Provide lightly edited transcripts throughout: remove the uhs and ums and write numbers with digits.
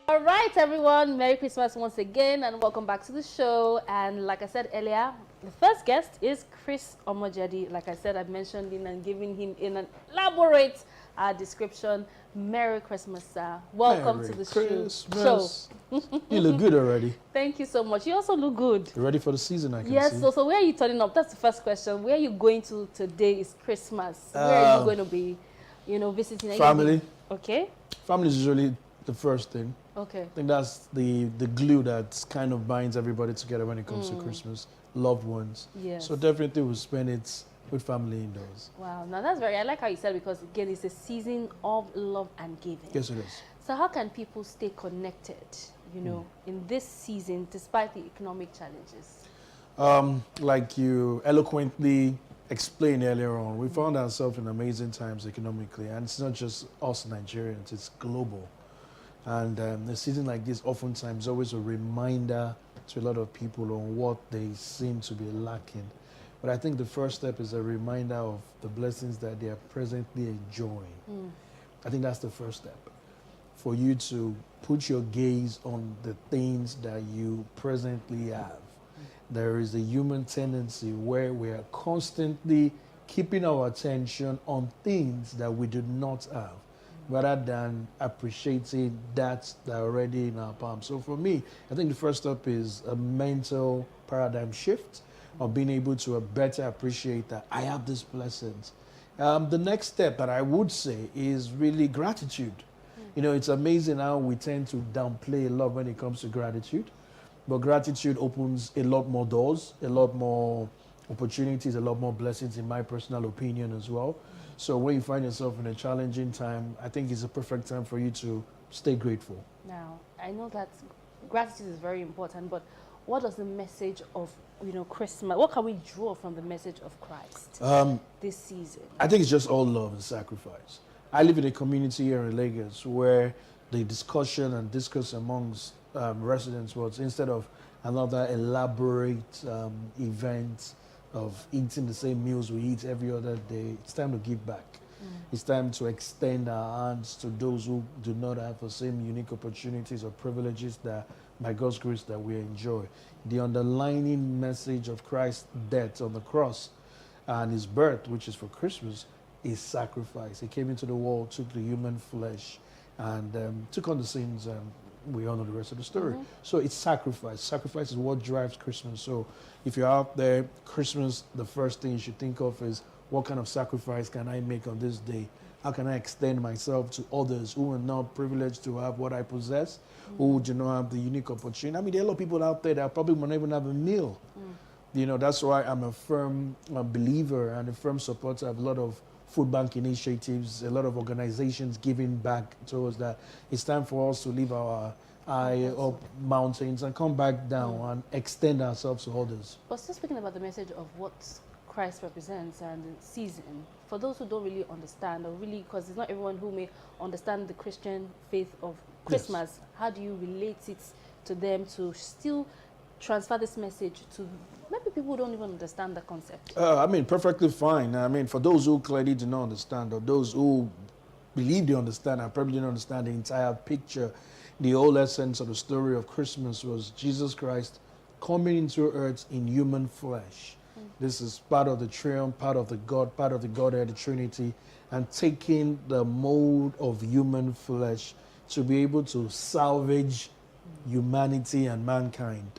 All right, everyone. Merry Christmas once again, and welcome back to the show. And like I said earlier, the first guest is Chris Omojedi. Like I said, I've mentioned him and given him in an elaborate description. Merry Christmas, sir. Welcome Merry to the Christmas. show. You look good already. Thank you so much. You also look good. You ready for the season, I can Yes, see. so where are you turning up? That's the first question. Where are you going to today is Christmas. Where are you going to be, visiting? Family. Okay. Family is usually the first thing. Okay. I think that's the glue that kind of binds everybody together when it comes to Christmas. Loved ones. Yes. So definitely we'll spend it with family indoors. Wow. Now that's I like how you said, because again, it's a season of love and giving. Yes, it is. So how can people stay connected, in this season, despite the economic challenges? Like you eloquently explained earlier on, we found ourselves in amazing times economically, and it's not just us Nigerians, it's global. And a season like this oftentimes always a reminder to a lot of people on what they seem to be lacking. But I think the first step is a reminder of the blessings that they are presently enjoying. I think that's the first step. For you to put your gaze on the things that you presently have. There is a human tendency where we are constantly keeping our attention on things that we do not have, rather than appreciating that are already in our palm. So for me, I think the first step is a mental paradigm shift of being able to better appreciate that I have these blessings. The next step that I would say is really gratitude. It's amazing how we tend to downplay a lot when it comes to gratitude, but gratitude opens a lot more doors, a lot more opportunities, a lot more blessings, in my personal opinion as well. So when you find yourself in a challenging time, I think it's a perfect time for you to stay grateful. Now, I know that gratitude is very important, but what does the message of, Christmas, what can we draw from the message of Christ this season? I think it's just all love and sacrifice. I live in a community here in Lagos where the discussion and discourse amongst residents was, instead of another elaborate event of eating the same meals we eat every other day, it's time to give back. It's time to extend our hands to those who do not have the same unique opportunities or privileges that, by God's grace, that we enjoy. The underlying message of Christ's death on the cross and his birth, which is for Christmas, is sacrifice. He came into the world, took the human flesh, and took on the sins. We all know the rest of the story. So it's sacrifice. Sacrifice is what drives Christmas. So if you're out there, Christmas, the first thing you should think of is, what kind of sacrifice can I make on this day? How can I extend myself to others who are not privileged to have what I possess, who do not have the unique opportunity? I mean, there are a lot of people out there that probably will not even have a meal. That's why I'm a firm believer and a firm supporter of a lot of food bank initiatives, a lot of organizations giving back towards that. It's time for us to leave our eye up mountains and come back down and extend ourselves to others. But still speaking about the message of what Christ represents and the season, for those who don't really understand, or really, because it's not everyone who may understand the Christian faith of Christmas, how do you relate it to them to still transfer this message to maybe people who don't even understand the concept? Perfectly fine. For those who clearly do not understand, or those who believe they understand and probably don't understand the entire picture, the whole essence of the story of Christmas was Jesus Christ coming into earth in human flesh. This is part of the triumph, part of the Godhead, the Trinity, and taking the mold of human flesh to be able to salvage humanity and mankind.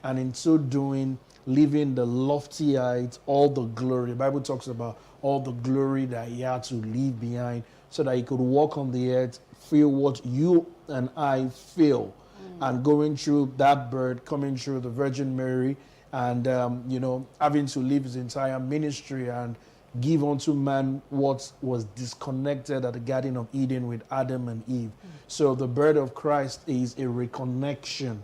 And in so doing, living the lofty heights, all the glory. The Bible talks about all the glory that he had to leave behind so that he could walk on the earth, feel what you and I feel. And going through that birth, coming through the Virgin Mary, and, having to live his entire ministry and give unto man what was disconnected at the Garden of Eden with Adam and Eve. So the birth of Christ is a reconnection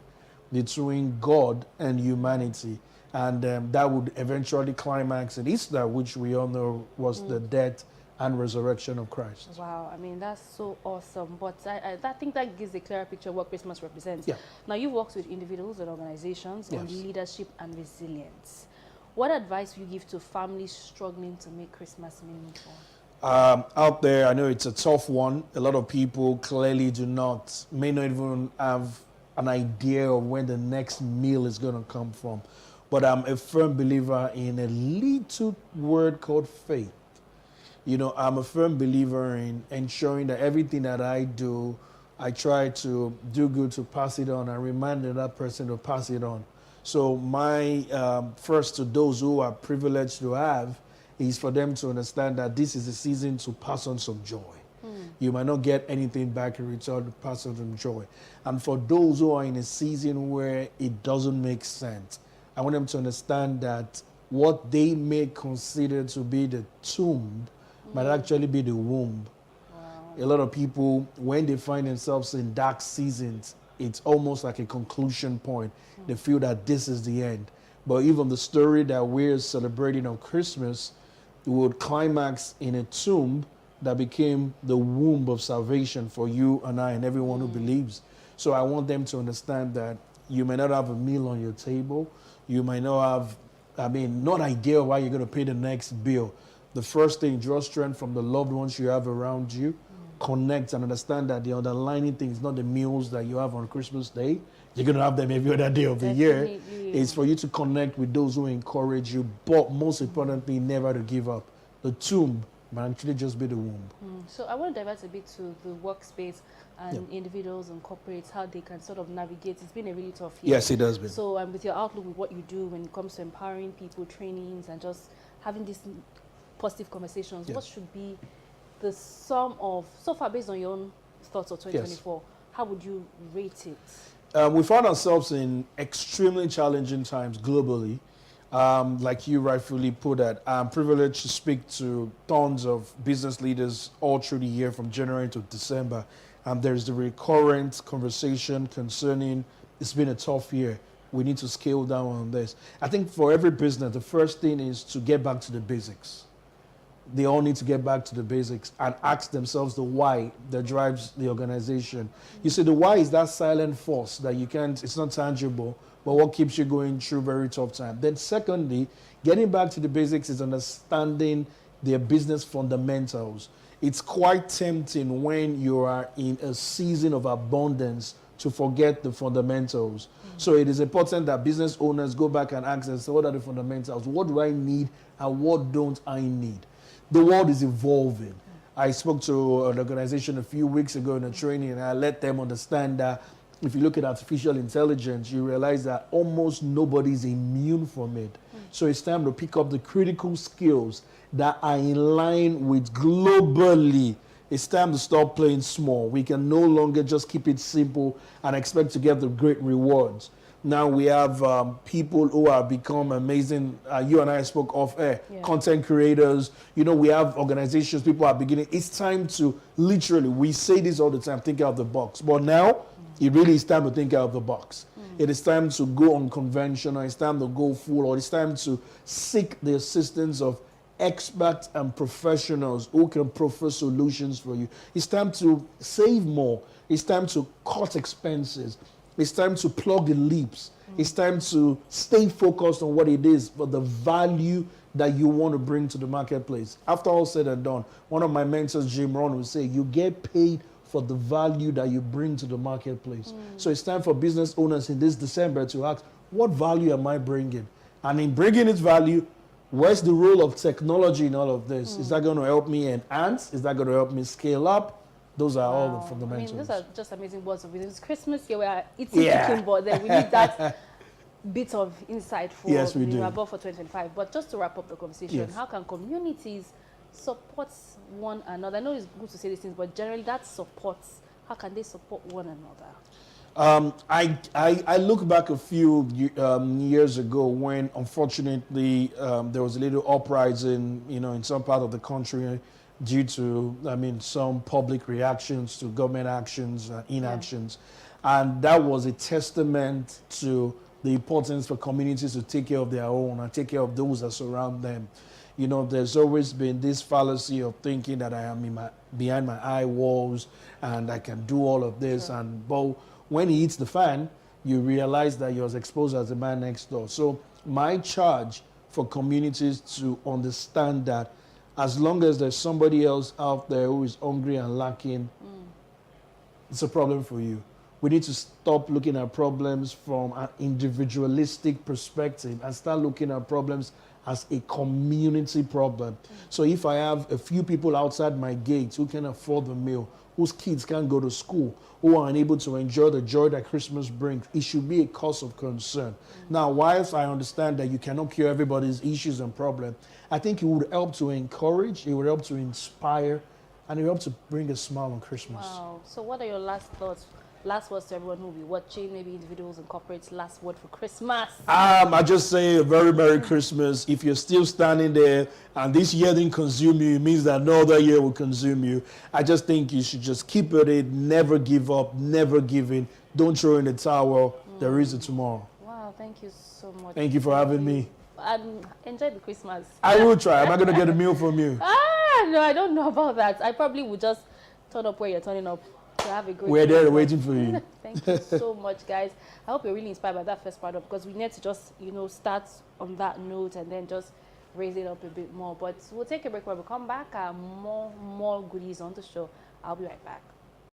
between God and humanity. And that would eventually climax in Easter, which we all know was the death and resurrection of Christ. Wow, that's so awesome. But I think that gives a clearer picture of what Christmas represents. Yeah. Now, you've worked with individuals and organizations on Yes. leadership and resilience. What advice would you give to families struggling to make Christmas meaningful? Out there, I know it's a tough one. A lot of people clearly may not even have an idea of when the next meal is going to come from. But I'm a firm believer in a little word called faith. You know, I'm a firm believer in ensuring that everything that I do, I try to do good to pass it on and remind that person to pass it on. So my first to those who are privileged to have is for them to understand that this is a season to pass on some joy. You might not get anything back in return to pass on some joy. And for those who are in a season where it doesn't make sense, I want them to understand that what they may consider to be the tomb might actually be the womb. Wow. A lot of people, when they find themselves in dark seasons, it's almost like a conclusion point. They feel that this is the end. But even the story that we're celebrating on Christmas would climax in a tomb that became the womb of salvation for you and I and everyone who believes. So I want them to understand that you may not have a meal on your table. You might not have, not idea why you're going to pay the next bill. The first thing, draw strength from the loved ones you have around you. Connect and understand that the underlying thing is not the meals that you have on Christmas Day. You're going to have them every other day of the year. It's for you to connect with those who encourage you, but most importantly, never to give up. The tomb might actually just be the womb. So I want to divert a bit to the workspace and individuals and corporates, how they can sort of navigate. It's been a really tough year. Yes, it has been. So with your outlook with what you do when it comes to empowering people, trainings, and just having these positive conversations, what should be the sum of, so far based on your own thoughts of 2024, how would you rate it? We found ourselves in extremely challenging times globally. Like you rightfully put that, I'm privileged to speak to tons of business leaders all through the year from January to December. And there's the recurrent conversation concerning it's been a tough year. We need to scale down on this. I think for every business, the first thing is to get back to the basics. They all need to get back to the basics and ask themselves the why that drives the organization. You see, the why is that silent force that you can't, it's not tangible, but what keeps you going through very tough time. Then secondly, getting back to the basics is understanding their business fundamentals. It's quite tempting when you are in a season of abundance to forget the fundamentals. So it is important that business owners go back and ask themselves, what are the fundamentals? What do I need and what don't I need? The world is evolving. I spoke to an organization a few weeks ago in a training, and I let them understand that if you look at artificial intelligence, you realize that almost nobody is immune from it. So it's time to pick up the critical skills that are in line with globally. It's time to stop playing small. We can no longer just keep it simple and expect to get the great rewards. Now we have people who have become amazing. You and I spoke off air, content creators. You know, we have organizations, people are beginning. It's time to literally, we say this all the time, think out of the box. But now, it really is time to think out of the box. It is time to go unconventional. It's time to go full, or it's time to seek the assistance of experts and professionals who can proffer solutions for you. It's time to save more. It's time to cut expenses. It's time to plug the leaps. It's time to stay focused on what it is, but the value that you want to bring to the marketplace. After all said and done, one of my mentors, Jim Rohn, would say, you get paid for the value that you bring to the marketplace. So it's time for business owners in this December to ask, what value am I bringing? And in bringing its value, where's the role of technology in all of this? Is that going to help me enhance? Is that going to help me scale up? Those are all the fundamentals. I mean, those are just amazing words of wisdom. It's Christmas here, we are eating chicken, but then we need that bit of insight for above for 2025. But just to wrap up the conversation, how can communities support one another? I know it's good to say these things, but generally that supports, how can they support one another? I look back a few years ago when, unfortunately, there was a little uprising, in some part of the country due to, some public reactions to government actions, inactions. And that was a testament to the importance for communities to take care of their own and take care of those that surround them. There's always been this fallacy of thinking that I am behind my eye walls and I can do all of this. But when it hits the fan, you realize that you're as exposed as the man next door. So my charge for communities to understand that As long as there's somebody else out there who is hungry and lacking, it's a problem for you. We need to stop looking at problems from an individualistic perspective and start looking at problems as a community problem. So if I have a few people outside my gate who can afford the meal, whose kids can't go to school, who are unable to enjoy the joy that Christmas brings, it should be a cause of concern. Now, whilst I understand that you cannot cure everybody's issues and problems, I think it would help to encourage, it would help to inspire, and it would help to bring a smile on Christmas. Wow. So what are your last thoughts? Last words to everyone who will be watching, maybe individuals and corporates, last word for Christmas. I just say a very Merry Christmas. If you're still standing there and this year didn't consume you, it means that no other year will consume you. I just think you should just keep at it, never give up, never give in. Don't throw in the towel. There is a tomorrow. Wow, thank you so much. Thank you for having me. And enjoy the Christmas. I will try. Am I going to get a meal from you? No, I don't know about that. I probably would just turn up where you're turning up. To have a great We're there Christmas. waiting for you. Thank you so much, guys. I hope you're really inspired by that first part of, because we need to just, start on that note and then just raise it up a bit more. But we'll take a break. When we come back, more goodies on the show. I'll be right back.